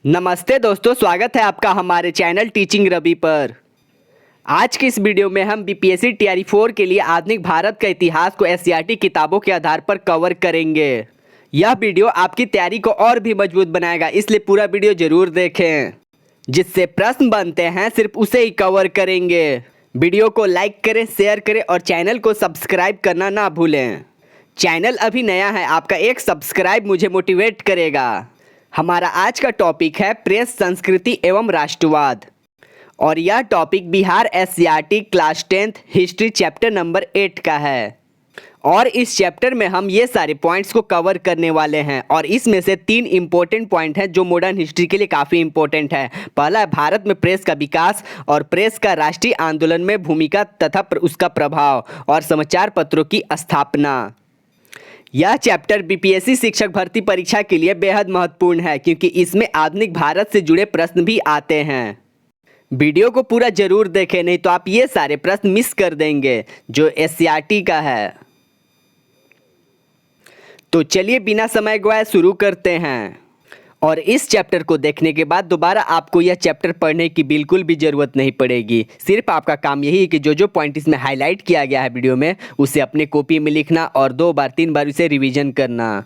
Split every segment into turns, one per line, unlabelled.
नमस्ते दोस्तों, स्वागत है आपका हमारे चैनल टीचिंग रवि पर। आज की इस वीडियो में हम बीपीएससी तैयारी 4 के लिए आधुनिक भारत का इतिहास को एससीईआरटी किताबों के आधार पर कवर करेंगे। यह वीडियो आपकी तैयारी को और भी मजबूत बनाएगा, इसलिए पूरा वीडियो जरूर देखें। जिससे प्रश्न बनते हैं सिर्फ उसे ही कवर करेंगे। वीडियो को लाइक करें, शेयर करें और चैनल को सब्सक्राइब करना ना भूलें। चैनल अभी नया है, आपका एक सब्सक्राइब मुझे मोटिवेट करेगा। हमारा आज का टॉपिक है प्रेस संस्कृति एवं राष्ट्रवाद और यह topic Bihar SCERT class 10th history chapter number 8 का है। और इस चैप्टर में हम ये सारे पॉइंट्स को कवर करने वाले हैं और इसमें से 3 इम्पोर्टेंट पॉइंट हैं जो मॉडर्न हिस्ट्री के लिए काफ़ी इम्पोर्टेंट है। पहला है भारत में प्रेस का विकास और प्रेस का राष्ट्रीय आंदोलन में भूमिका तथा उसका प्रभाव और समाचार पत्रों की स्थापना। यह चैप्टर बीपीएससी शिक्षक भर्ती परीक्षा के लिए बेहद महत्वपूर्ण है क्योंकि इसमें आधुनिक भारत से जुड़े प्रश्न भी आते हैं। वीडियो को पूरा जरूर देखें, नहीं तो आप ये सारे प्रश्न मिस कर देंगे जो एससीईआरटी का है। तो चलिए बिना समय गवाए शुरू करते हैं। और इस चैप्टर को देखने के बाद दोबारा आपको यह चैप्टर पढ़ने की बिल्कुल भी ज़रूरत नहीं पड़ेगी। सिर्फ आपका काम यही है कि जो जो पॉइंट इसमें हाईलाइट किया गया है वीडियो में उसे अपने कॉपी में लिखना और 2 बार 3 बार उसे रिवीजन करना।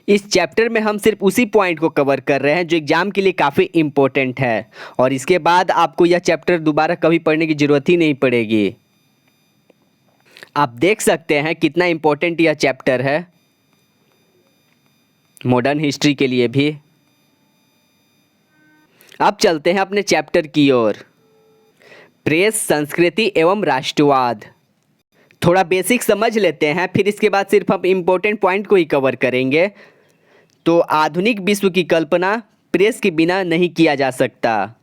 इस चैप्टर में हम सिर्फ उसी पॉइंट को कवर कर रहे हैं जो एग्जाम के लिए काफ़ी इम्पोर्टेंट है और इसके बाद आपको यह चैप्टर दोबारा कभी पढ़ने की ज़रूरत ही नहीं पड़ेगी। आप देख सकते हैं कितना इम्पोर्टेंट यह चैप्टर है मॉडर्न हिस्ट्री के लिए भी। अब चलते हैं अपने चैप्टर की ओर। प्रेस संस्कृति एवं राष्ट्रवाद। थोड़ा बेसिक समझ लेते हैं, फिर इसके बाद सिर्फ हम इम्पोर्टेंट पॉइंट को ही कवर करेंगे। तो आधुनिक विश्व की कल्पना प्रेस के बिना नहीं किया जा सकता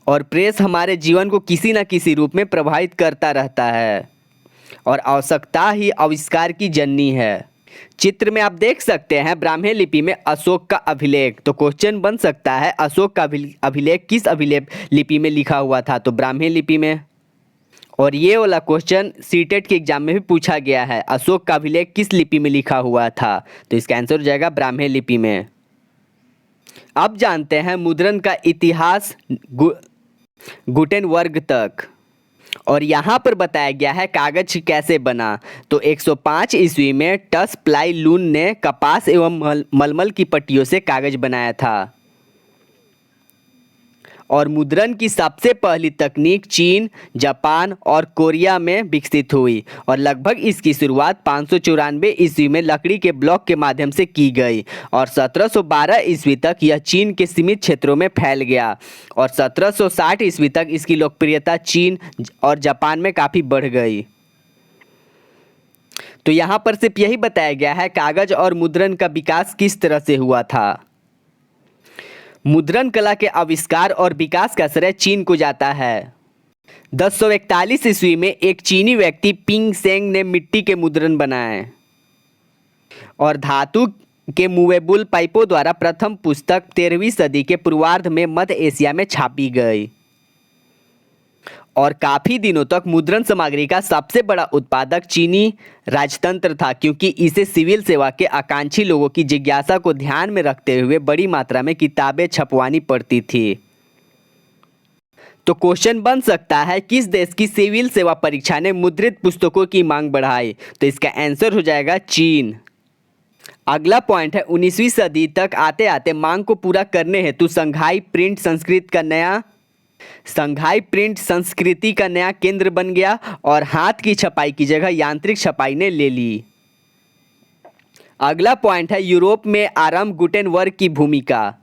और प्रेस हमारे जीवन को किसी न किसी रूप में प्रभावित करता रहता है और आवश्यकता ही आविष्कार की जननी है। चित्र में आप देख सकते हैं ब्राह्मी लिपि में अशोक का अभिलेख। तो क्वेश्चन बन सकता है अशोक का अभिलेख किस अभिलेख लिपि में लिखा हुआ था? तो ब्राह्मी लिपि में। और ये वाला क्वेश्चन सीटेट के एग्जाम में भी पूछा गया है, अशोक का अभिलेख किस लिपि में लिखा हुआ था? तो इसका आंसर हो जाएगा ब्राह्मी लिपि में। अब जानते हैं मुद्रण का इतिहास गुटेनबर्ग तक। और यहाँ पर बताया गया है कागज कैसे बना। तो 105 ईस्वी में टस प्लाई लून ने कपास एवं मलमल की पट्टियों से कागज बनाया था। और मुद्रण की सबसे पहली तकनीक चीन, जापान और कोरिया में विकसित हुई और लगभग इसकी शुरुआत 594 ईस्वी में लकड़ी के ब्लॉक के माध्यम से की गई और 1712 ईस्वी तक यह चीन के सीमित क्षेत्रों में फैल गया और 1760 ईस्वी तक इसकी लोकप्रियता चीन और जापान में काफ़ी बढ़ गई। तो यहाँ पर सिर्फ यही बताया गया है कागज और मुद्रण का विकास किस तरह से हुआ था। मुद्रण कला के आविष्कार और विकास का श्रेय चीन को जाता है। 1041 ईस्वी में एक चीनी व्यक्ति पिंग सेंग ने मिट्टी के मुद्रण बनाए और धातु के मूवेबल पाइपों द्वारा प्रथम पुस्तक 13वीं सदी के पूर्वार्ध में मध्य एशिया में छापी गई और काफ़ी दिनों तक मुद्रण सामग्री का सबसे बड़ा उत्पादक चीनी राजतंत्र था क्योंकि इसे सिविल सेवा के आकांक्षी लोगों की जिज्ञासा को ध्यान में रखते हुए बड़ी मात्रा में किताबें छपवानी पड़ती थी। तो क्वेश्चन बन सकता है किस देश की सिविल सेवा परीक्षा ने मुद्रित पुस्तकों की मांग बढ़ाई? तो इसका आंसर हो जाएगा चीन। अगला पॉइंट है 19वीं सदी तक आते आते मांग को पूरा करने हेतु संघाई प्रिंट संस्कृति का नया केंद्र बन गया और हाथ की छपाई की जगह यांत्रिक छपाई ने ले ली। अगला पॉइंट है यूरोप में आरंभ गुटेनबर्ग की भूमिका।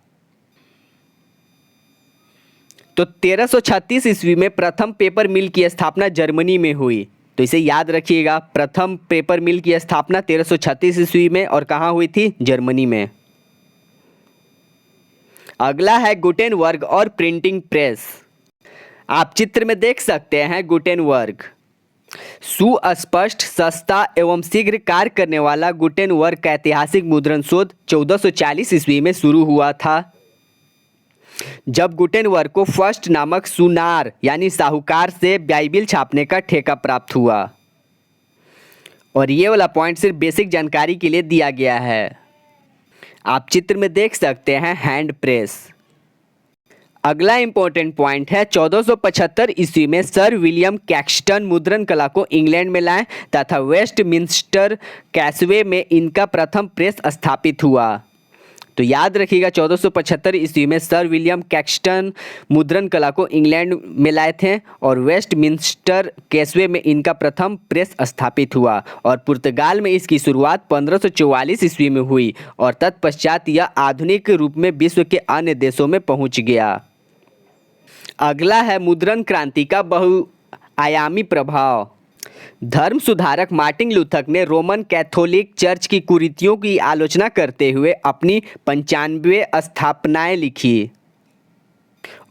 तो 1336 ईस्वी में प्रथम पेपर मिल की स्थापना जर्मनी में हुई। तो इसे याद रखिएगा, प्रथम पेपर मिल की स्थापना 1336 ईस्वी में और कहाँ हुई थी? जर्मनी में। अगला है गुटेनबर्ग और प्रिंटिंग प्रेस। आप चित्र में देख सकते हैं गुटेनबर्ग सुस्पष्ट, सस्ता एवं शीघ्र कार्य करने वाला गुटेनबर्ग का ऐतिहासिक मुद्रण शोध 1440 ईस्वी में शुरू हुआ था जब गुटेनबर्ग को फर्स्ट नामक सुनार यानी साहूकार से बाइबिल छापने का ठेका प्राप्त हुआ। और ये वाला पॉइंट सिर्फ बेसिक जानकारी के लिए दिया गया है। आप चित्र में देख सकते हैं हैंड प्रेस। अगला इंपॉर्टेंट पॉइंट है 1475 ईस्वी में सर विलियम कैक्सटन मुद्रण कला को इंग्लैंड में लाए तथा वेस्टमिंस्टर कैसवे में इनका प्रथम प्रेस स्थापित हुआ। तो याद रखिएगा 1475 ईस्वी में सर विलियम कैक्सटन मुद्रण कला को इंग्लैंड में लाए थे और वेस्टमिंस्टर कैसवे में इनका प्रथम प्रेस स्थापित हुआ और पुर्तगाल में इसकी शुरुआत 1544 ईस्वी में हुई और तत्पश्चात यह आधुनिक रूप में विश्व के अन्य देशों में पहुंच गया। अगला है मुद्रण क्रांति का बहुआयामी प्रभाव। धर्म सुधारक मार्टिन लूथर ने रोमन कैथोलिक चर्च की कुरीतियों की आलोचना करते हुए अपनी 95 स्थापनाएं लिखी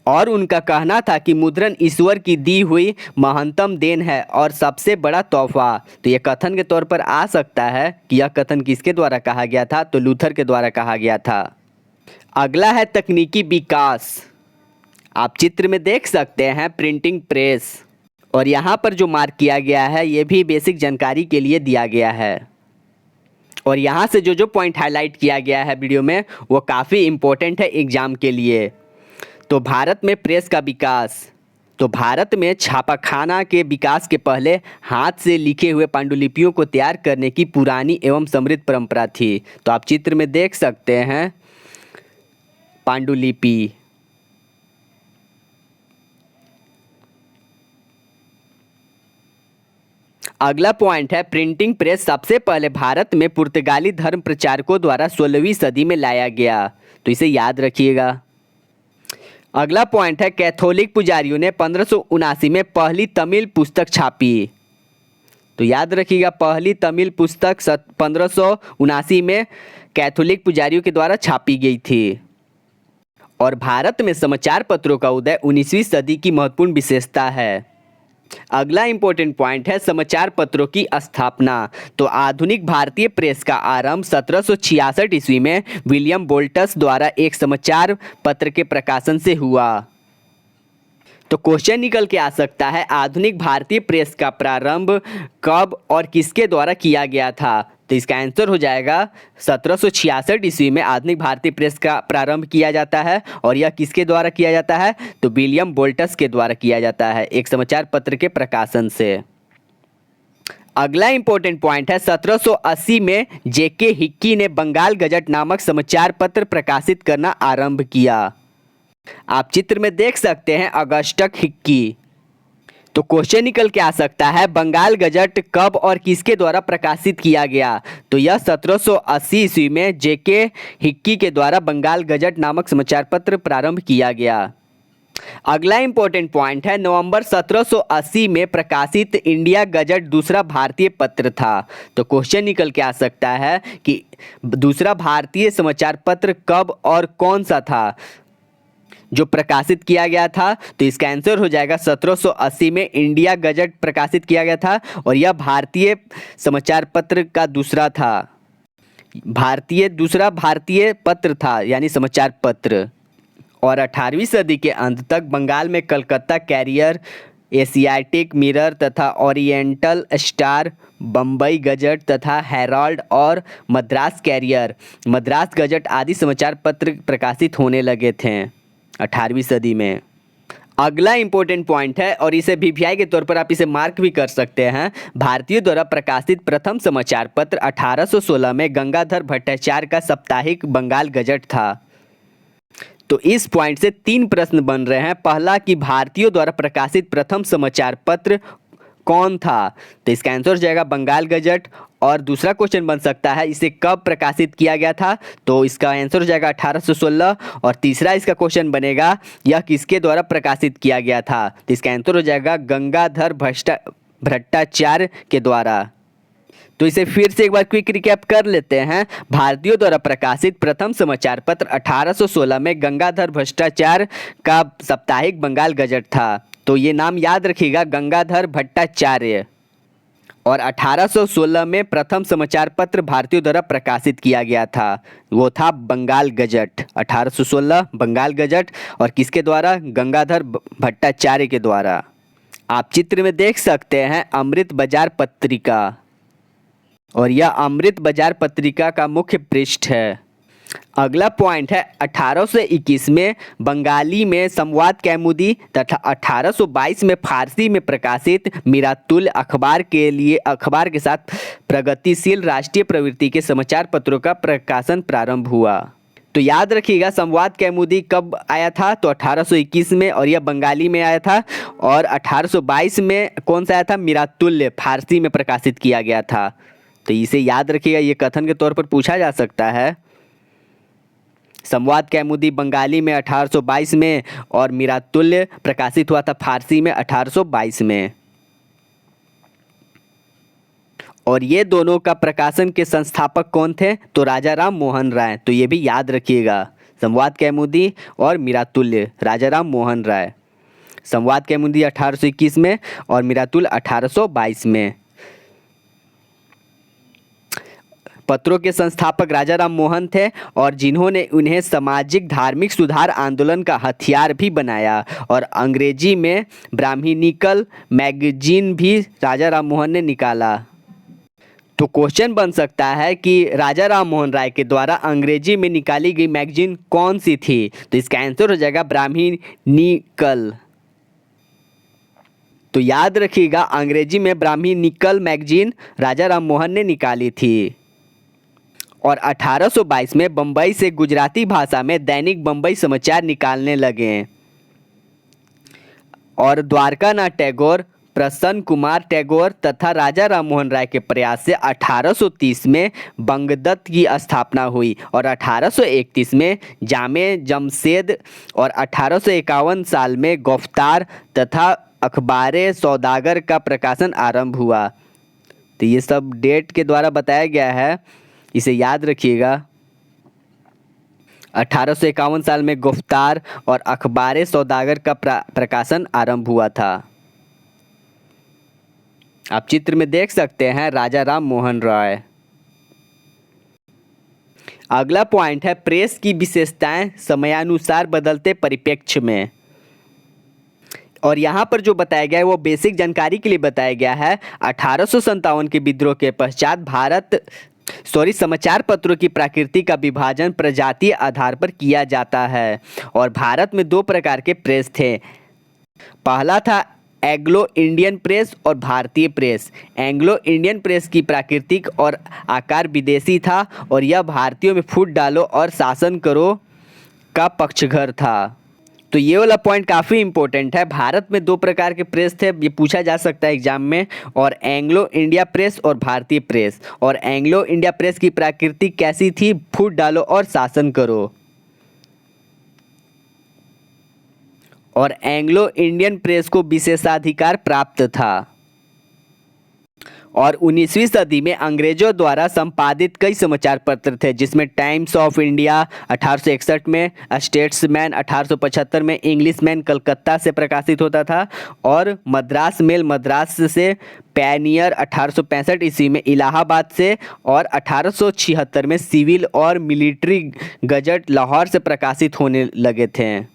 और उनका कहना था कि मुद्रण ईश्वर की दी हुई महत्तम देन है और सबसे बड़ा तोहफा। तो यह कथन के तौर पर आ सकता है कि यह कथन किसके द्वारा कहा गया था, तो लूथर के द्वारा कहा गया था। अगला है तकनीकी विकास। आप चित्र में देख सकते हैं प्रिंटिंग प्रेस और यहाँ पर जो मार्क किया गया है ये भी बेसिक जानकारी के लिए दिया गया है और यहाँ से जो जो पॉइंट हाईलाइट किया गया है वीडियो में वो काफ़ी इम्पोर्टेंट है एग्ज़ाम के लिए। तो भारत में प्रेस का विकास। तो भारत में छापाखाना के विकास के पहले हाथ से लिखे हुए पांडुलिपियों को तैयार करने की पुरानी एवं समृद्ध परंपरा थी। तो आप चित्र में देख सकते हैं पांडुलिपि। अगला पॉइंट है प्रिंटिंग प्रेस सबसे पहले भारत में पुर्तगाली धर्म प्रचारकों द्वारा 16वीं सदी में लाया गया। तो इसे याद रखिएगा। अगला पॉइंट है कैथोलिक पुजारियों ने 1579 में पहली तमिल पुस्तक छापी। तो याद रखिएगा पहली तमिल पुस्तक 1579 में कैथोलिक पुजारियों के द्वारा छापी गई थी। और भारत में समाचार पत्रों का उदय 19वीं सदी की महत्वपूर्ण विशेषता है। अगला इंपॉर्टेंट पॉइंट है समाचार पत्रों की स्थापना। तो आधुनिक भारतीय प्रेस का आरंभ 1766 ईस्वी में विलियम बोल्टस द्वारा एक समाचार पत्र के प्रकाशन से हुआ। तो क्वेश्चन निकल के आ सकता है आधुनिक भारतीय प्रेस का प्रारंभ कब और किसके द्वारा किया गया था। तो इसका आंसर हो जाएगा 1766 ईस्वी में आधुनिक भारतीय प्रेस का प्रारंभ किया जाता है और यह किसके द्वारा किया जाता है, तो विलियम बोल्टस के द्वारा किया जाता है एक समाचार पत्र के प्रकाशन से। अगला इंपॉर्टेंट पॉइंट है 1780 में जेके हिक्की ने बंगाल गजट नामक समाचार पत्र प्रकाशित करना आरंभ किया। आप चित्र में देख सकते हैं अगस्टक हिक्की। तो क्वेश्चन निकल के आ सकता है बंगाल गजट कब और किसके द्वारा प्रकाशित किया गया। तो यह 1780 ईस्वी में जेके हिक्की के द्वारा बंगाल गजट नामक समाचार पत्र प्रारंभ किया गया। अगला इंपॉर्टेंट पॉइंट है नवंबर 1780 में प्रकाशित इंडिया गजट दूसरा भारतीय पत्र था। तो क्वेश्चन निकल के आ सकता है कि दूसरा भारतीय समाचार पत्र कब और कौन सा था जो प्रकाशित किया गया था। तो इसका आंसर हो जाएगा 1780 में इंडिया गजट प्रकाशित किया गया था और यह भारतीय समाचार पत्र का दूसरा भारतीय पत्र था यानी समाचार पत्र। और 18वीं सदी के अंत तक बंगाल में कलकत्ता कैरियर, एशियाटिक मिरर तथा ओरिएंटल स्टार, बम्बई गजट तथा हेराल्ड और मद्रास कैरियर, मद्रास गजट आदि समाचार पत्र प्रकाशित होने लगे थे 18वीं सदी में। अगला इंपॉर्टेंट पॉइंट है और इसे वीवीआई के तौर पर आप इसे मार्क भी कर सकते हैं। भारतीयों द्वारा प्रकाशित प्रथम समाचार पत्र 1816 में गंगाधर भट्टाचार्य का साप्ताहिक बंगाल गजट था। तो इस पॉइंट से 3 प्रश्न बन रहे हैं। पहला कि भारतीयों द्वारा प्रकाशित प्रथम समाचार पत्र कौन था, तो इसका आंसर हो जाएगा बंगाल गजट। और दूसरा क्वेश्चन बन सकता है इसे कब प्रकाशित किया गया था, तो इसका आंसर हो जाएगा 1816। और तीसरा इसका क्वेश्चन बनेगा यह किसके द्वारा प्रकाशित किया गया था, तो इसका आंसर हो जाएगा गंगाधर भट्टाचार्य के द्वारा। तो इसे फिर से एक बार क्विक रिकैप कर लेते हैं। भारतीयों द्वारा प्रकाशित प्रथम समाचार पत्र 1816 में गंगाधर भट्टाचार्य का साप्ताहिक बंगाल गजट था। तो ये नाम याद रखिएगा गंगाधर भट्टाचार्य। और 1816 में प्रथम समाचार पत्र भारतीयों द्वारा प्रकाशित किया गया था, वो था बंगाल गजट। 1816 बंगाल गजट और किसके द्वारा, गंगाधर भट्टाचार्य के द्वारा। आप चित्र में देख सकते हैं अमृत बाजार पत्रिका और यह अमृत बाजार पत्रिका का मुख्य पृष्ठ है। अगला पॉइंट है 1821 में बंगाली में संवाद कौमुदी तथा 1822 में फारसी में प्रकाशित मिरातुल अखबार के साथ प्रगतिशील राष्ट्रीय प्रवृत्ति के समाचार पत्रों का प्रकाशन प्रारंभ हुआ। तो याद रखिएगा संवाद कौमुदी कब आया था, तो 1821 में, और यह बंगाली में आया था। और 1822 में कौन सा आया था, मिरातुल, फारसी में प्रकाशित किया गया था। तो इसे याद रखिएगा, ये कथन के तौर पर पूछा जा सकता है। संवाद कौमुदी बंगाली में 1822 में और मिरातुल प्रकाशित हुआ था फारसी में 1822 में। और ये दोनों का प्रकाशन के संस्थापक कौन थे, तो राजा राम मोहन राय। तो ये भी याद रखिएगा, संवाद कौमुदी और मिरातुल, राजा राम मोहन राय। संवाद कौमुदी 1821 में और मिरातुल 1822 में। पत्रों के संस्थापक राजा राम मोहन थे और जिन्होंने उन्हें सामाजिक धार्मिक सुधार आंदोलन का हथियार भी बनाया। और अंग्रेजी में ब्राह्मणिकल मैगजीन भी राजा राम मोहन ने निकाला। तो क्वेश्चन बन सकता है कि राजा राम मोहन राय के द्वारा अंग्रेजी में निकाली गई मैगजीन कौन सी थी, तो इसका आंसर हो जाएगा ब्राह्मणिकल। तो याद रखिएगा, अंग्रेजी में ब्राह्मणिकल मैगजीन राजा राम मोहन ने निकाली थी। और 1822 में बम्बई से गुजराती भाषा में दैनिक बम्बई समाचार निकालने लगे। और द्वारकानाथ टैगोर, प्रसन्न कुमार टैगोर तथा राजा राम मोहन राय के प्रयास से 1830 में बंगदत्त की स्थापना हुई और 1831 में जामे जमशेद और 1851 साल में गिरफ्तार तथा अखबारे सौदागर का प्रकाशन आरंभ हुआ। तो ये सब डेट के द्वारा बताया गया है, इसे याद रखिएगा। 1851 साल में गिरफ्तार और अखबारे सौदागर का प्रकाशन आरंभ हुआ था। आप चित्र में देख सकते हैं राजा राम मोहन राय। अगला पॉइंट है प्रेस की विशेषताएं समयानुसार बदलते परिप्रेक्ष्य में। और यहाँ पर जो बताया गया है वो बेसिक जानकारी के लिए बताया गया है। 1857 के विद्रोह के पश्चात समाचार पत्रों की प्रकृति का विभाजन प्रजातीय आधार पर किया जाता है और भारत में दो प्रकार के प्रेस थे। पहला था एंग्लो इंडियन प्रेस और भारतीय प्रेस। एंग्लो इंडियन प्रेस की प्राकृतिक और आकार विदेशी था और यह भारतीयों में फूट डालो और शासन करो का पक्षधर था। तो ये वाला पॉइंट काफ़ी इंपॉर्टेंट है। भारत में दो प्रकार के प्रेस थे, ये पूछा जा सकता है एग्जाम में, और एंग्लो इंडिया प्रेस और भारतीय प्रेस। और एंग्लो इंडिया प्रेस की प्रकृति कैसी थी, फूट डालो और शासन करो। और एंग्लो इंडियन प्रेस को विशेषाधिकार प्राप्त था। और 19वीं सदी में अंग्रेजों द्वारा संपादित कई समाचार पत्र थे, जिसमें टाइम्स ऑफ इंडिया 1861 में, स्टेट्समैन 1875 में, इंग्लिशमैन कलकत्ता से प्रकाशित होता था, और मद्रास मेल मद्रास से, पैनियर 1865 ईस्वी में इलाहाबाद से, और 1876 में सिविल और मिलिट्री गजट लाहौर से प्रकाशित होने लगे थे।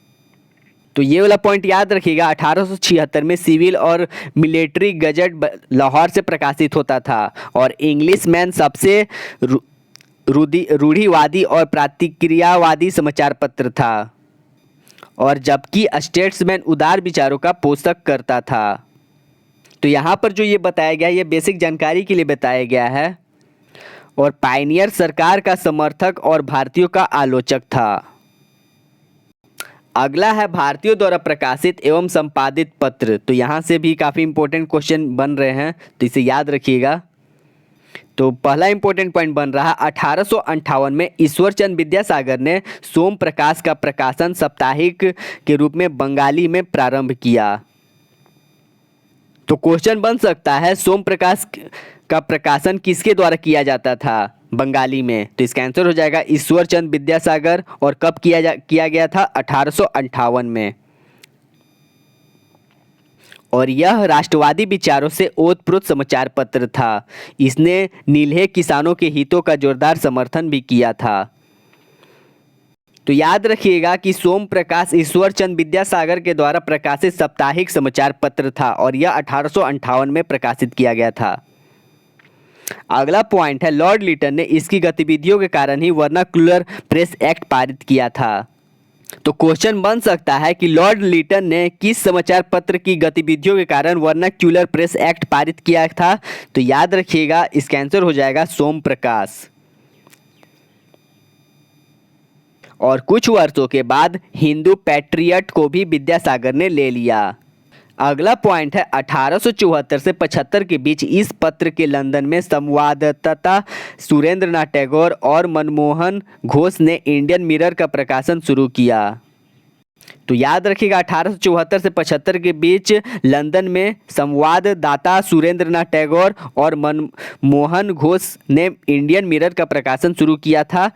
तो ये वाला पॉइंट याद रखिएगा, 1876 में सिविल और मिलिट्री गजट लाहौर से प्रकाशित होता था। और इंग्लिशमैन सबसे रूढ़िवादी और प्रतिक्रियावादी समाचार पत्र था, और जबकि स्टेट्समैन उदार विचारों का पोषक करता था। तो यहाँ पर जो ये बताया गया, ये बेसिक जानकारी के लिए बताया गया है। और पायनियर सरकार का समर्थक और भारतीयों का आलोचक था। अगला है भारतीयों द्वारा प्रकाशित एवं संपादित पत्र। तो यहाँ से भी काफ़ी इंपॉर्टेंट क्वेश्चन बन रहे हैं, तो इसे याद रखिएगा। तो पहला इंपॉर्टेंट पॉइंट बन रहा, 1858 में ईश्वरचंद विद्यासागर ने सोम प्रकाश का प्रकाशन साप्ताहिक के रूप में बंगाली में प्रारंभ किया। तो क्वेश्चन बन सकता है सोम प्रकाश का प्रकाशन किसके द्वारा किया जाता था बंगाली में, तो इसका आंसर हो जाएगा ईश्वरचंद विद्यासागर। और कब किया गया था, 1858 में। और यह राष्ट्रवादी विचारों से ओतप्रोत समाचार पत्र था। इसने नीलहे किसानों के हितों का जोरदार समर्थन भी किया था। तो याद रखिएगा कि सोम प्रकाश ईश्वरचंद विद्यासागर के द्वारा प्रकाशित साप्ताहिक समाचार पत्र था और यह 1858 में प्रकाशित किया गया था। अगला पॉइंट है लॉर्ड लिटन ने इसकी गतिविधियों के कारण ही वर्नाक्युलर प्रेस एक्ट पारित किया था। तो क्वेश्चन बन सकता है कि लॉर्ड लिटन ने किस समाचार पत्र की गतिविधियों के कारण वर्नाक्युलर प्रेस एक्ट पारित किया था? तो याद रखिएगा इसका आंसर हो जाएगा सोम प्रकाश। और कुछ वर्षों के बाद हिंदू पैट्रियट को भी विद्यासागर ने ले लिया। अगला पॉइंट है 1874 से 75 के बीच इस पत्र के लंदन में संवाददाता सुरेंद्रनाथ टैगोर और मनमोहन घोष ने इंडियन मिरर का प्रकाशन शुरू किया। तो याद रखिएगा 1874 से 75 के बीच लंदन में संवाददाता सुरेंद्रनाथ टैगोर और मनमोहन घोष ने इंडियन मिरर का प्रकाशन शुरू किया था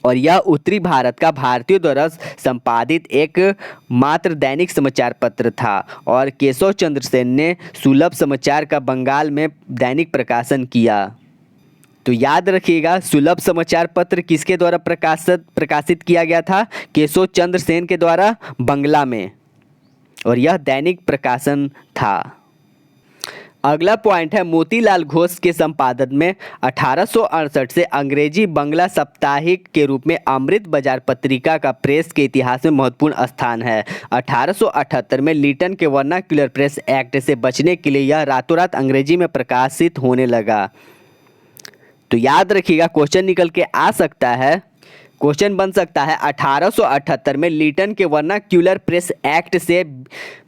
और यह उत्तरी भारत का भारतीयों द्वारा संपादित एक मात्र दैनिक समाचार पत्र था और केशव चंद्र सेन ने सुलभ समाचार का बंगाल में दैनिक प्रकाशन किया। तो याद रखिएगा सुलभ समाचार पत्र किसके द्वारा प्रकाशित किया गया था? केशव चंद्र सेन के द्वारा बंगला में, और यह दैनिक प्रकाशन था। अगला पॉइंट है मोतीलाल घोष के संपादन में 1868 से अंग्रेजी बंगला साप्ताहिक के रूप में अमृत बाजार पत्रिका का प्रेस के इतिहास में महत्वपूर्ण स्थान है। 1878 में लिटन के वर्नाक्युलर प्रेस एक्ट से बचने के लिए यह रातों रात अंग्रेजी में प्रकाशित होने लगा। तो याद रखिएगा क्वेश्चन निकल के आ सकता है, क्वेश्चन बन सकता है 1878 में लिटन के वर्नाक्युलर प्रेस एक्ट से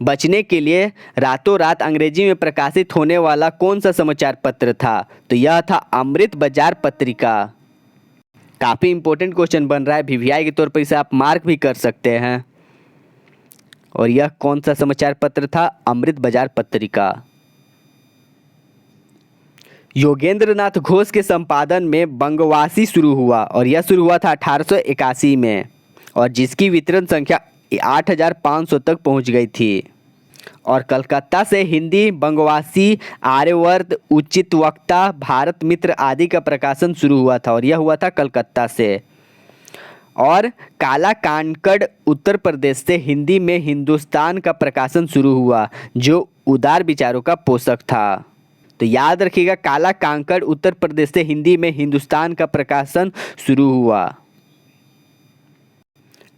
बचने के लिए रातों रात अंग्रेजी में प्रकाशित होने वाला कौन सा समाचार पत्र था? तो यह था अमृत बाजार पत्रिका। काफ़ी इंपॉर्टेंट क्वेश्चन बन रहा है, वीवीआई के तौर पर इसे आप मार्क भी कर सकते हैं। और यह कौन सा समाचार पत्र था? अमृत बाजार पत्रिका। योगेंद्रनाथ घोष के संपादन में बंगवासी शुरू हुआ और यह शुरू हुआ था 1881 में और जिसकी वितरण संख्या 8500 तक पहुंच गई थी। और कलकत्ता से हिंदी बंगवासी, आर्यवर्त, उचित वक्ता, भारत मित्र आदि का प्रकाशन शुरू हुआ था और यह हुआ था कलकत्ता से। और काला कांकड़ उत्तर प्रदेश से हिंदी में हिंदुस्तान का प्रकाशन शुरू हुआ जो उदार विचारों का पोषक था। तो याद रखिएगा काला कांकड़ उत्तर प्रदेश से हिंदी में हिंदुस्तान का प्रकाशन शुरू हुआ।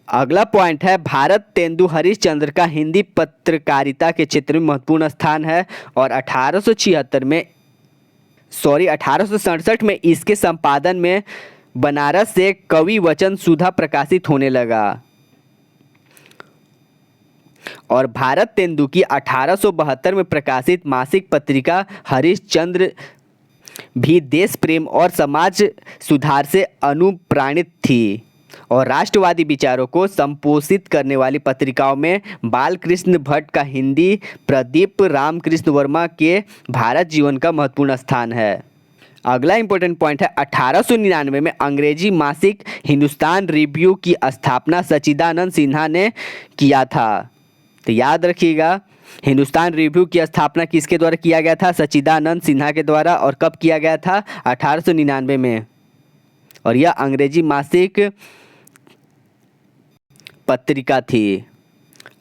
अगला पॉइंट है भारत तेंदु हरिश्चंद्र का हिंदी पत्रकारिता के क्षेत्र में महत्वपूर्ण स्थान है और 1867 में इसके संपादन में बनारस से कवि वचन सुधा प्रकाशित होने लगा। और भारत तेंदु की 1872 में प्रकाशित मासिक पत्रिका हरिश्चंद्र भी देश प्रेम और समाज सुधार से अनुप्राणित थी और राष्ट्रवादी विचारों को संपोषित करने वाली पत्रिकाओं में बालकृष्ण भट्ट का हिंदी, प्रदीप रामकृष्ण वर्मा के भारत जीवन का महत्वपूर्ण स्थान है। अगला इंपॉर्टेंट पॉइंट है 1899 में अंग्रेजी मासिक हिंदुस्तान रिव्यू की स्थापना सच्चिदानंद सिन्हा ने किया था। तो याद रखिएगा हिंदुस्तान रिव्यू की स्थापना किसके द्वारा किया गया था? सच्चिदानंद सिन्हा के द्वारा। और कब किया गया था? 1899 में। और यह अंग्रेजी मासिक पत्रिका थी।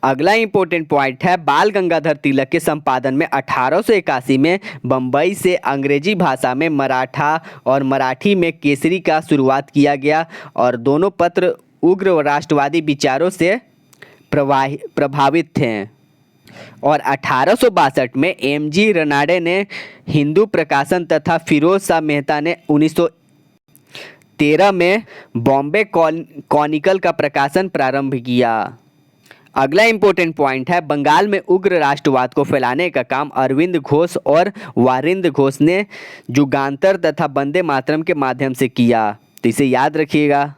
अगला इंपॉर्टेंट पॉइंट है बाल गंगाधर तिलक के संपादन में 1881 में बम्बई से अंग्रेजी भाषा में मराठा और मराठी में केसरी का शुरुआत किया गया और दोनों पत्र उग्र राष्ट्रवादी विचारों से प्रभावित थे। और 1862 में एमजी रनाडे ने हिंदू प्रकाशन तथा फिरोज शाह मेहता ने 1913 में बॉम्बे कॉनिकल का प्रकाशन प्रारंभ किया। अगला इंपॉर्टेंट पॉइंट है बंगाल में उग्र राष्ट्रवाद को फैलाने का काम अरविंद घोष और वारिंद घोष ने जुगांतर तथा वंदे मातरम के माध्यम से किया। तो इसे याद रखिएगा।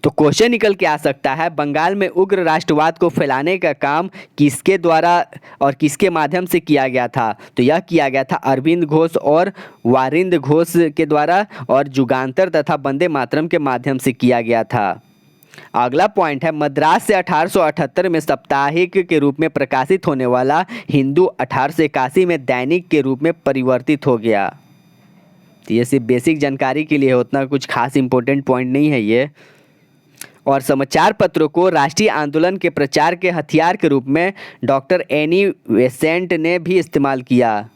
तो क्वेश्चन निकल के आ सकता है बंगाल में उग्र राष्ट्रवाद को फैलाने का काम किसके द्वारा और किसके माध्यम से किया गया था? तो यह किया गया था अरविंद घोष और वारिंद घोष के द्वारा और जुगांतर तथा वंदे मातरम के माध्यम से किया गया था। अगला पॉइंट है मद्रास से 1878 में साप्ताहिक के रूप में प्रकाशित होने वाला हिंदू 1881 में दैनिक के रूप में परिवर्तित हो गया। तो ये सिर्फ बेसिक जानकारी के लिए है, उतना कुछ खास इंपॉर्टेंट पॉइंट नहीं है ये। और समाचार पत्रों को राष्ट्रीय आंदोलन के प्रचार के हथियार के रूप में डॉक्टर एनी बेसेंट ने भी इस्तेमाल किया।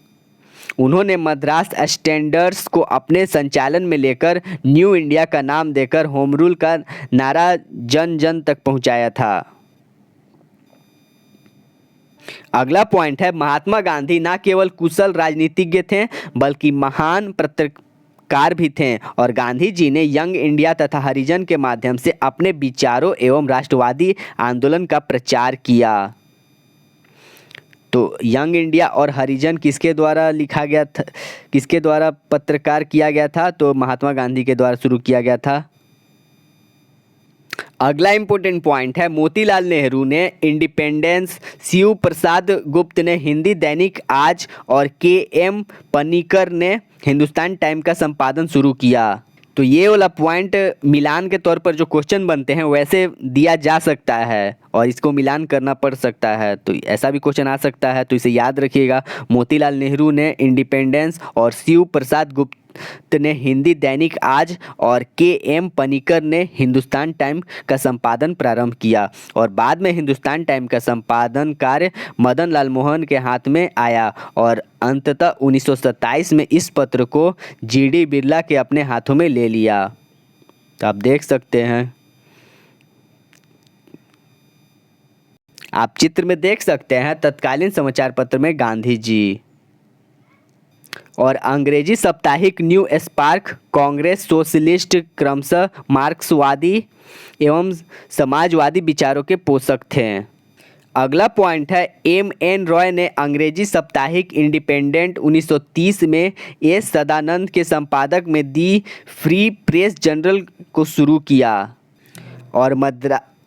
उन्होंने मद्रास स्टैंडर्ड्स को अपने संचालन में लेकर न्यू इंडिया का नाम देकर होम रूल का नारा जन जन तक पहुंचाया था। अगला पॉइंट है, महात्मा गांधी न केवल कुशल राजनीतिज्ञ थे बल्कि महान पत्रकार भी थे और गांधी जी ने यंग इंडिया तथा हरिजन के माध्यम से अपने विचारों एवं राष्ट्रवादी आंदोलन का प्रचार किया। तो यंग इंडिया और हरिजन किसके द्वारा लिखा गया था, किसके द्वारा पत्रकार किया गया था? तो महात्मा गांधी के द्वारा शुरू किया गया था। अगला इंपॉर्टेंट पॉइंट है, मोतीलाल नेहरू ने इंडिपेंडेंस, शिव प्रसाद गुप्त ने हिंदी दैनिक आज और के.एम. पनिकर ने हिंदुस्तान टाइम का संपादन शुरू किया। तो ये वाला पॉइंट मिलान के तौर पर जो क्वेश्चन बनते हैं वैसे दिया जा सकता है और इसको मिलान करना पड़ सकता है, तो ऐसा भी क्वेश्चन आ सकता है, तो इसे याद रखिएगा। मोतीलाल नेहरू ने इंडिपेंडेंस और शिव प्रसाद गुप्त ने हिंदी दैनिक आज और के.एम. पनिकर ने हिंदुस्तान टाइम का संपादन प्रारंभ किया और बाद में हिंदुस्तान टाइम का संपादन कार्य मदन लाल मोहन के हाथ में आया और अंततः 1927 में इस पत्र को जी.डी. बिरला के अपने हाथों में ले लिया। तो आप देख सकते हैं, आप चित्र में देख सकते हैं तत्कालीन समाचार पत्र में गांधी जी और अंग्रेजी साप्ताहिक न्यू स्पार्क कांग्रेस सोशलिस्ट क्रमशः मार्क्सवादी एवं समाजवादी विचारों के पोषक थे। अगला पॉइंट है, एम.एन. रॉय ने अंग्रेजी साप्ताहिक इंडिपेंडेंट 1930 में एस. सदानंद के संपादक में दी फ्री प्रेस जर्नल को शुरू किया और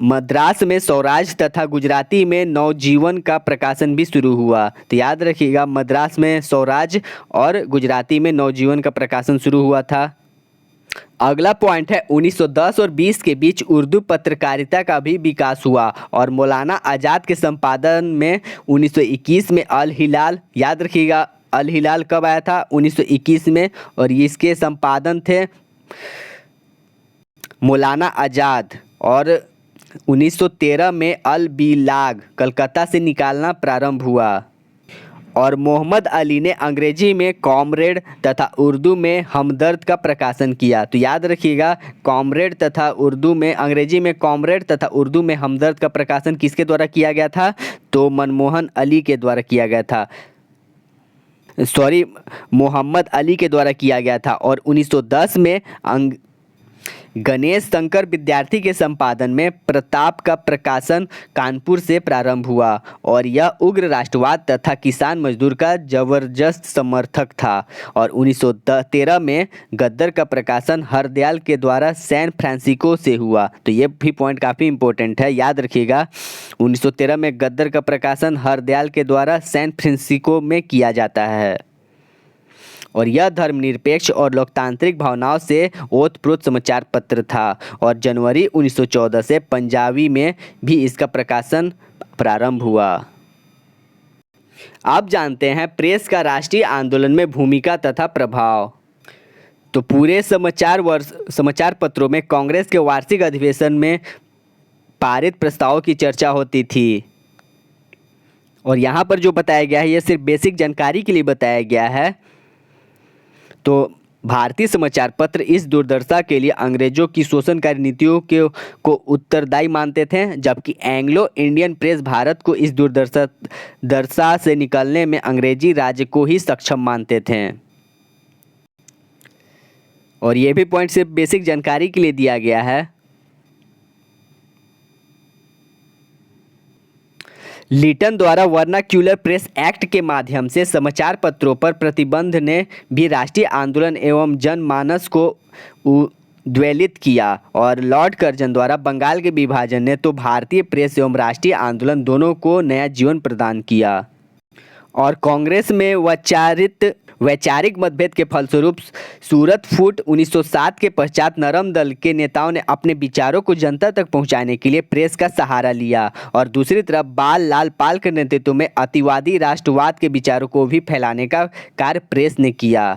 मद्रास में स्वराज तथा गुजराती में नवजीवन का प्रकाशन भी शुरू हुआ। तो याद रखिएगा, मद्रास में स्वराज और गुजराती में नवजीवन का प्रकाशन शुरू हुआ था। अगला पॉइंट है, 1910 और 20 के बीच उर्दू पत्रकारिता का भी विकास हुआ और मौलाना आज़ाद के संपादन में 1921 में अल हिलाल, याद रखिएगा अल हिलाल कब आया था? 1921 में, और इसके संपादन थे मौलाना आज़ाद, और 1913 में अल बिलाग कलकत्ता से निकालना प्रारंभ हुआ और मोहम्मद अली ने अंग्रेजी में कॉमरेड तथा उर्दू में हमदर्द का प्रकाशन किया। तो याद रखिएगा, कॉमरेड तथा उर्दू में, अंग्रेजी में कॉमरेड तथा उर्दू में हमदर्द का प्रकाशन किसके द्वारा किया गया था? तो मनमोहन अली के द्वारा किया गया था, मोहम्मद अली के द्वारा किया गया था। और 1910 में गणेश शंकर विद्यार्थी के संपादन में प्रताप का प्रकाशन कानपुर से प्रारंभ हुआ और यह उग्र राष्ट्रवाद तथा किसान मजदूर का जबरदस्त समर्थक था। और 1913 में गद्दर का प्रकाशन हरदयाल के द्वारा सैन फ्रांसिस्को से हुआ। तो ये भी पॉइंट काफ़ी इंपॉर्टेंट है, याद रखिएगा। 1913 में गद्दर का प्रकाशन हरदयाल के द्वारा सैन फ्रांसिस्को में किया जाता है और यह धर्मनिरपेक्ष और लोकतांत्रिक भावनाओं से ओतप्रोत समाचार पत्र था। और जनवरी 1914 से पंजाबी में भी इसका प्रकाशन प्रारंभ हुआ। आप जानते हैं प्रेस का राष्ट्रीय आंदोलन में भूमिका तथा प्रभाव। तो पूरे समाचार पत्रों में कांग्रेस के वार्षिक अधिवेशन में पारित प्रस्तावों की चर्चा होती थी और यहाँ पर जो बताया गया है यह सिर्फ बेसिक जानकारी के लिए बताया गया है। तो भारतीय समाचार पत्र इस दुर्दशा के लिए अंग्रेजों की शोषणकारी नीतियों को उत्तरदायी मानते थे, जबकि एंग्लो इंडियन प्रेस भारत को इस दुर्दशा से निकलने में अंग्रेजी राज्य को ही सक्षम मानते थे। और ये भी पॉइंट सिर्फ बेसिक जानकारी के लिए दिया गया है। लिटन द्वारा वर्नाक्यूलर प्रेस एक्ट के माध्यम से समाचार पत्रों पर प्रतिबंध ने भी राष्ट्रीय आंदोलन एवं जनमानस को उद्वेलित किया और लॉर्ड कर्जन द्वारा बंगाल के विभाजन ने तो भारतीय प्रेस एवं राष्ट्रीय आंदोलन दोनों को नया जीवन प्रदान किया। और कांग्रेस में वैचारिक मतभेद के फलस्वरूप सूरत फूट 1907 के पश्चात नरम दल के नेताओं ने अपने विचारों को जनता तक पहुंचाने के लिए प्रेस का सहारा लिया और दूसरी तरफ बाल लाल पाल के नेतृत्व में अतिवादी राष्ट्रवाद के विचारों को भी फैलाने का कार्य प्रेस ने किया।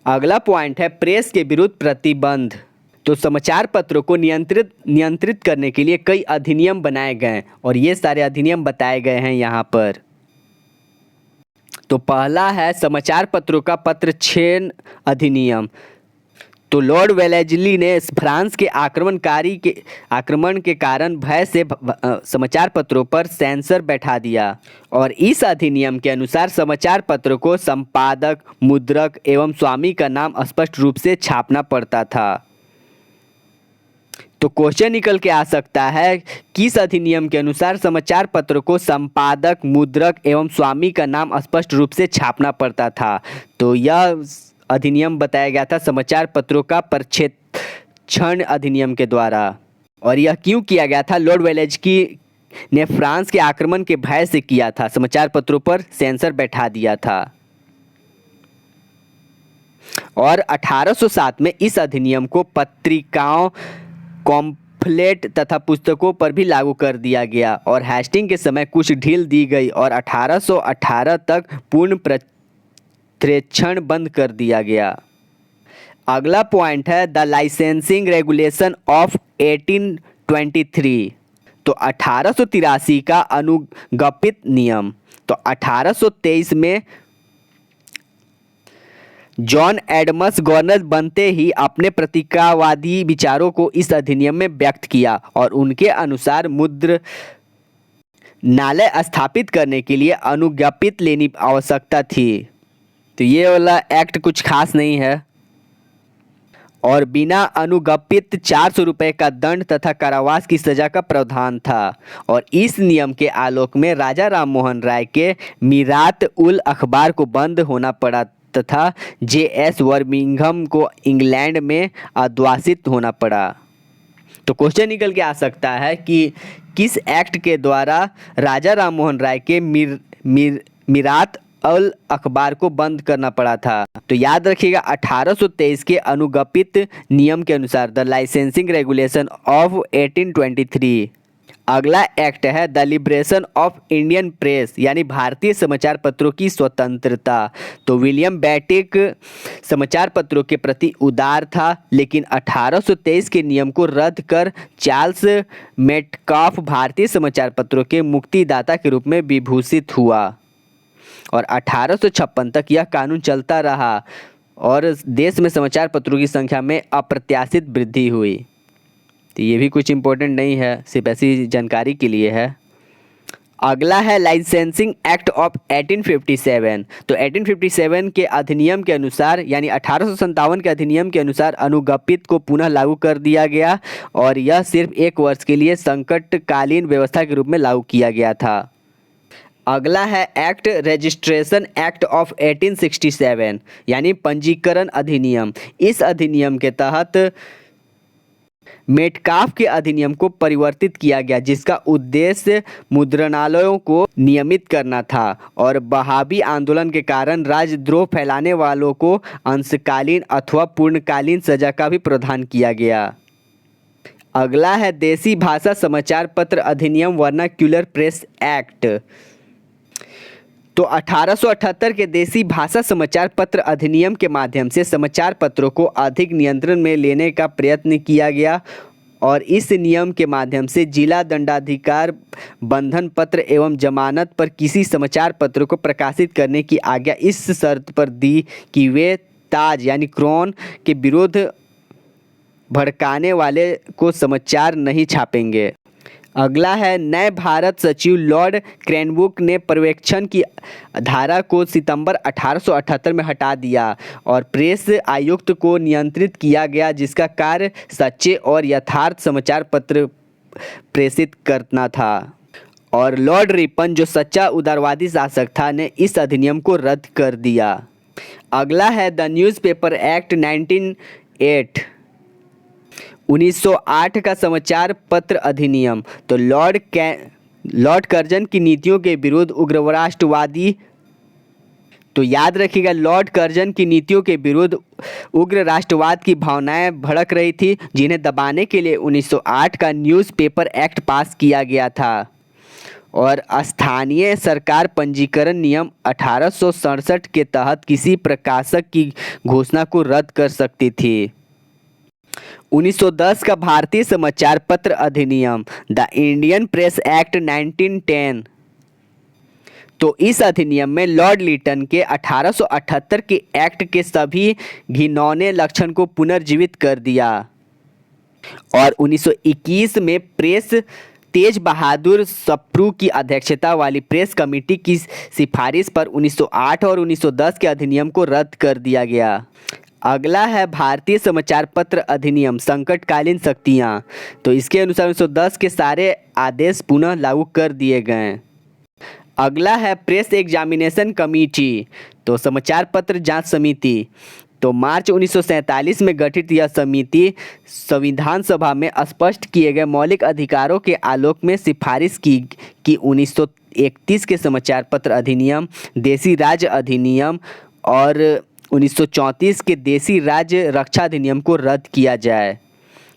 अगला पॉइंट है प्रेस के विरुद्ध प्रतिबंध। तो समाचार पत्रों को नियंत्रित करने के लिए कई अधिनियम बनाए गए और ये सारे अधिनियम बताए गए हैं यहाँ पर। तो पहला है समाचार पत्रों का पत्रक्षेपण अधिनियम। तो लॉर्ड वेलेस्ली ने फ्रांस के आक्रमण के कारण भय से समाचार पत्रों पर सेंसर बैठा दिया और इस अधिनियम के अनुसार समाचार पत्रों को संपादक, मुद्रक एवं स्वामी का नाम स्पष्ट रूप से छापना पड़ता था। तो क्वेश्चन निकल के आ सकता है, किस अधिनियम के अनुसार समाचार पत्रों को संपादक, मुद्रक एवं स्वामी का नाम स्पष्ट रूप से छापना पड़ता था? तो यह अधिनियम बताया गया था समाचार पत्रों का पत्रक्षेपण अधिनियम के द्वारा। और यह क्यों किया गया था? लॉर्ड वेलेस्ली ने फ्रांस के आक्रमण के भय से किया था, समाचार पत्रों पर सेंसर बैठा दिया था। और 1807 में इस अधिनियम को पत्रिकाओं, कॉम्पलेट तथा पुस्तकों पर भी लागू कर दिया गया और हेस्टिंग के समय कुछ ढील दी गई और 1818 तक पूर्ण पत्रक्षेपण बंद कर दिया गया। अगला पॉइंट है द लाइसेंसिंग रेगुलेशन ऑफ 1823। तो 1883 का अनुज्ञप्ति नियम। तो 1823 में जॉन एडम्स गवर्नर बनते ही अपने प्रतीकावादी विचारों को इस अधिनियम में व्यक्त किया और उनके अनुसार मुद्रणालय स्थापित करने के लिए अनुज्ञप्ति लेनी आवश्यकता थी। तो ये वाला एक्ट कुछ खास नहीं है और बिना अनुज्ञप्ति 400 रुपये का दंड तथा कारावास की सजा का प्रावधान था। और इस नियम के आलोक में राजा राम मोहन राय के मीरात उल अखबार को बंद होना पड़ा तथा जे.एस. वर्मिंघम को इंग्लैंड में उद्वासित होना पड़ा। तो क्वेश्चन निकल के आ सकता है कि किस एक्ट के द्वारा राजा राम मोहन राय के मीरात उल अखबार को बंद करना पड़ा था? तो याद रखिएगा 1823 के अनुज्ञप्ति नियम के अनुसार द लाइसेंसिंग रेगुलेशन ऑफ 1823। अगला एक्ट है the liberation of Indian press, यानी भारतीय समाचार पत्रों की स्वतंत्रता। तो विलियम बेटिक समाचार पत्रों के प्रति उदार था, लेकिन 1823 के नियम को रद्द कर चार्ल्स मेटकाफ भारतीय समाचार पत्रों के मुक्तिदाता के रूप में विभूषित हुआ और 1856 तक यह कानून चलता रहा और देश में समाचार पत्रों की संख्या में अप्रत्याशित वृद्धि हुई। तो ये भी कुछ इम्पोर्टेंट नहीं है, सिर्फ ऐसी जानकारी के लिए है। अगला है लाइसेंसिंग एक्ट ऑफ 1857। तो 1857 के अधिनियम के अनुसार, यानी 1857 के अधिनियम के अनुसार अनुज्ञप्ति को पुनः लागू कर दिया गया और यह सिर्फ 1 वर्ष के लिए संकटकालीन व्यवस्था के रूप में लागू किया गया था। अगला है एक्ट रजिस्ट्रेशन एक्ट ऑफ 1867, यानी पंजीकरण अधिनियम। इस अधिनियम के तहत मेटकाफ के अधिनियम को परिवर्तित किया गया, जिसका उद्देश्य मुद्रणालयों को नियमित करना था और बहावी आंदोलन के कारण राजद्रोह फैलाने वालों को अंशकालीन अथवा पूर्णकालीन सजा का भी प्रावधान किया गया। अगला है देसी भाषा समाचार पत्र अधिनियम वर्नाक्यूलर प्रेस एक्ट। तो 1878 के देसी भाषा समाचार पत्र अधिनियम के माध्यम से समाचार पत्रों को अधिक नियंत्रण में लेने का प्रयत्न किया गया और इस नियम के माध्यम से जिला दंडाधिकार बंधन पत्र एवं जमानत पर किसी समाचार पत्र को प्रकाशित करने की आज्ञा इस शर्त पर दी कि वे ताज यानी क्राउन के विरुद्ध भड़काने वाले को समाचार नहीं छापेंगे। अगला है नए भारत सचिव लॉर्ड क्रैनबुक ने पर्यवेक्षण की धारा को सितंबर 1878 में हटा दिया और प्रेस आयुक्त को नियंत्रित किया गया, जिसका कार्य सच्चे और यथार्थ समाचार पत्र प्रेषित करना था। और लॉर्ड रिपन, जो सच्चा उदारवादी शासक था, ने इस अधिनियम को रद्द कर दिया। अगला है द न्यूज़पेपर एक्ट 1908 का समाचार पत्र अधिनियम। तो लॉर्ड कर्जन की नीतियों के विरुद्ध उग्र राष्ट्रवादी, तो याद रखिएगा लॉर्ड कर्जन की नीतियों के विरुद्ध उग्र राष्ट्रवाद की भावनाएं भड़क रही थी, जिन्हें दबाने के लिए 1908 का न्यूज़पेपर एक्ट पास किया गया था। और स्थानीय सरकार पंजीकरण नियम 1867 के तहत किसी प्रकाशक की घोषणा को रद्द कर सकती थी। 1910 का भारतीय समाचार पत्र अधिनियम द इंडियन प्रेस एक्ट 1910। तो इस अधिनियम में लॉर्ड लिटन के 1878 के एक्ट के सभी घिनौने लक्षण को पुनर्जीवित कर दिया और 1921 में प्रेस तेज बहादुर सप्रू की अध्यक्षता वाली प्रेस कमेटी की सिफारिश पर 1908 और 1910 के अधिनियम को रद्द कर दिया गया। अगला है भारतीय समाचार पत्र अधिनियम संकटकालीन शक्तियाँ। तो इसके अनुसार 1910 के सारे आदेश पुनः लागू कर दिए गए। अगला है प्रेस एग्जामिनेशन कमेटी, तो समाचार पत्र जांच समिति। तो मार्च 1947 में गठित यह समिति संविधान सभा में स्पष्ट किए गए मौलिक अधिकारों के आलोक में सिफारिश की कि 1931 के समाचार पत्र अधिनियम, देसी राज्य अधिनियम और 1934 के देसी राज्य रक्षा अधिनियम को रद्द किया जाए।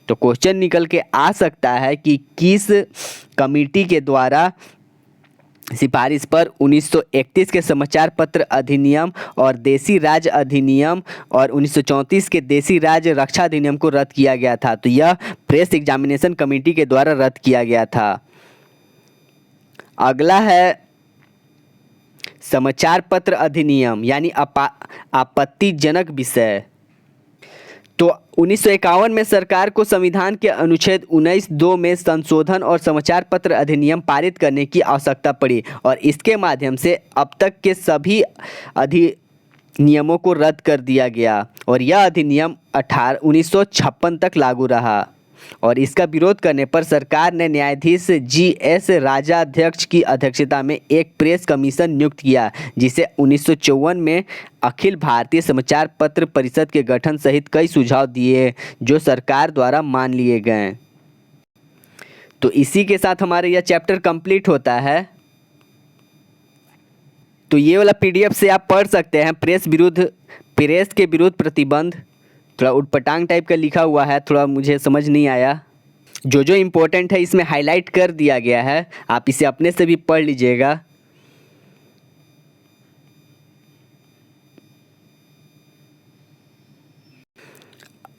तो क्वेश्चन निकल के आ सकता है कि किस कमेटी के द्वारा सिफारिश पर 1931 के समाचार पत्र अधिनियम और देसी राज्य अधिनियम और 1934 के देसी राज्य रक्षा अधिनियम को रद्द किया गया था। तो यह प्रेस एग्जामिनेशन कमेटी के द्वारा रद्द किया गया था। अगला है समाचार पत्र अधिनियम यानी आपत्तिजनक विषय। तो 1951 में सरकार को संविधान के अनुच्छेद 19(2) में संशोधन और समाचार पत्र अधिनियम पारित करने की आवश्यकता पड़ी और इसके माध्यम से अब तक के सभी अधिनियमों को रद्द कर दिया गया और यह अधिनियम 1956 तक लागू रहा। और इसका विरोध करने पर सरकार ने न्यायाधीश G.S. राजा अध्यक्ष की अध्यक्षता में एक प्रेस कमीशन नियुक्त किया, जिसे 1954 में अखिल भारतीय समाचार पत्र परिषद के गठन सहित कई सुझाव दिए जो सरकार द्वारा मान लिए गए। तो इसी के साथ हमारा यह चैप्टर कंप्लीट होता है। तो ये वाला PDF से आप पढ़ सकते हैं। प्रेस के विरुद्ध प्रतिबंध, थोड़ा उटपटांग टाइप का लिखा हुआ है, थोड़ा मुझे समझ नहीं आया। जो इम्पोर्टेंट है इसमें हाईलाइट कर दिया गया है, आप इसे अपने से भी पढ़ लीजिएगा।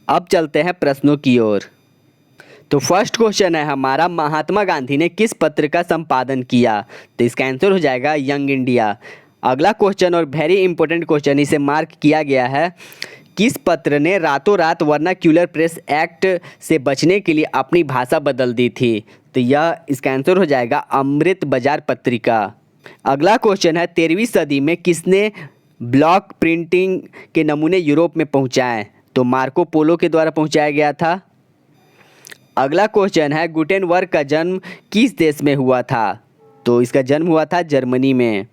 अब चलते हैं प्रश्नों की ओर। तो फर्स्ट क्वेश्चन है हमारा, महात्मा गांधी ने किस पत्र का संपादन किया? तो इसका आंसर हो जाएगा यंग इंडिया। अगला क्वेश्चन और वेरी इंपॉर्टेंट क्वेश्चन, इसे मार्क किया गया है, किस पत्र ने रातों रात वर्नाक्यूलर प्रेस एक्ट से बचने के लिए अपनी भाषा बदल दी थी? तो यह इसका आंसर हो जाएगा अमृत बाजार पत्रिका। अगला क्वेश्चन है, 13वीं सदी में किसने ब्लॉक प्रिंटिंग के नमूने यूरोप में पहुंचाए? तो मार्को पोलो के द्वारा पहुंचाया गया था। अगला क्वेश्चन है, गुटेनबर्ग का जन्म किस देश में हुआ था? तो इसका जन्म हुआ था जर्मनी में।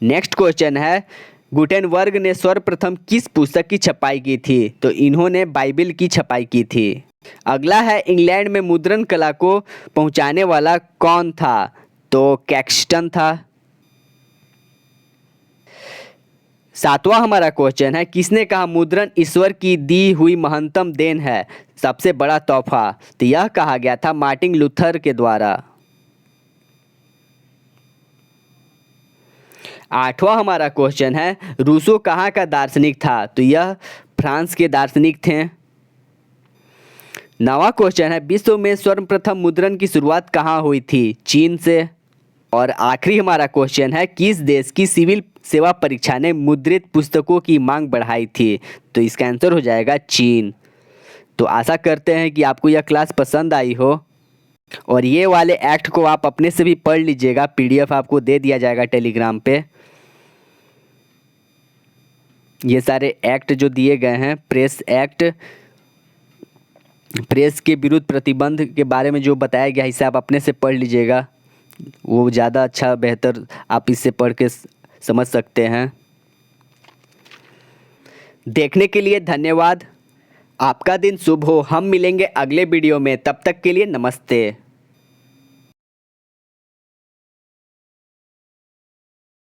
नेक्स्ट क्वेश्चन है, गुटेनबर्ग ने सर्वप्रथम किस पुस्तक की छपाई की थी? तो इन्होंने बाइबिल की छपाई की थी। अगला है, इंग्लैंड में मुद्रण कला को पहुंचाने वाला कौन था? तो कैक्सटन था। सातवां हमारा क्वेश्चन है, किसने कहा मुद्रण ईश्वर की दी हुई महत्तम देन है, सबसे बड़ा तोहफा? तो यह कहा गया था मार्टिन लूथर के द्वारा। आठवां हमारा क्वेश्चन है, रूसो कहाँ का दार्शनिक था? तो यह फ्रांस के दार्शनिक थे। नवा क्वेश्चन है, विश्व में सर्वप्रथम मुद्रण की शुरुआत कहाँ हुई थी? चीन से। और आखिरी हमारा क्वेश्चन है, किस देश की सिविल सेवा परीक्षा ने मुद्रित पुस्तकों की मांग बढ़ाई थी? तो इसका आंसर हो जाएगा चीन। तो आशा करते हैं कि आपको यह क्लास पसंद आई हो और ये वाले एक्ट को आप अपने से भी पढ़ लीजिएगा। PDF आपको दे दिया जाएगा टेलीग्राम पे। ये सारे एक्ट जो दिए गए हैं, प्रेस एक्ट, प्रेस के विरुद्ध प्रतिबंध के बारे में जो बताया गया है, इसे आप अपने से पढ़ लीजिएगा। वो ज़्यादा अच्छा बेहतर आप इससे पढ़ के समझ सकते हैं। देखने के लिए धन्यवाद। आपका दिन शुभ हो। हम मिलेंगे अगले वीडियो में, तब तक के लिए नमस्ते।